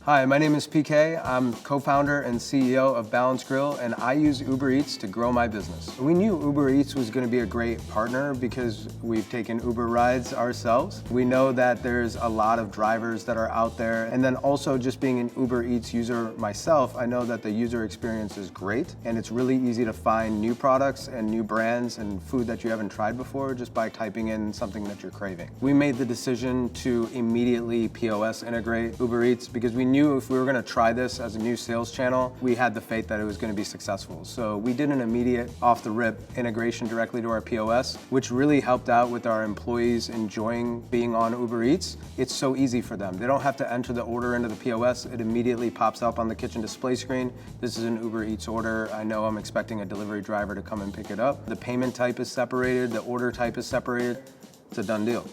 Hi, my name is PK. I'm co-founder and CEO of Grille, and I use Uber Eats to grow my business. We knew Uber Eats was going to be a great partner because we've taken Uber rides ourselves. We know that there's a lot of drivers that are out there, and then also just being an Uber Eats user myself, I know that the user experience is great, and it's really easy to find new products and new brands and food that you haven't tried before just by typing in something that you're craving. We made the decision to immediately POS integrate Uber Eats because we knew if we were going to try this as a new sales channel, we had the faith that it was going to be successful. So we did an immediate off-the-rip integration directly to our POS, which really helped out with our employees enjoying being on Uber Eats. It's so easy for them. They don't have to enter the order into the POS. It immediately pops up on the kitchen display screen. This is an Uber Eats order. I know I'm expecting a delivery driver to come and pick it up. The payment type is separated. The order type is separated. It's a done deal.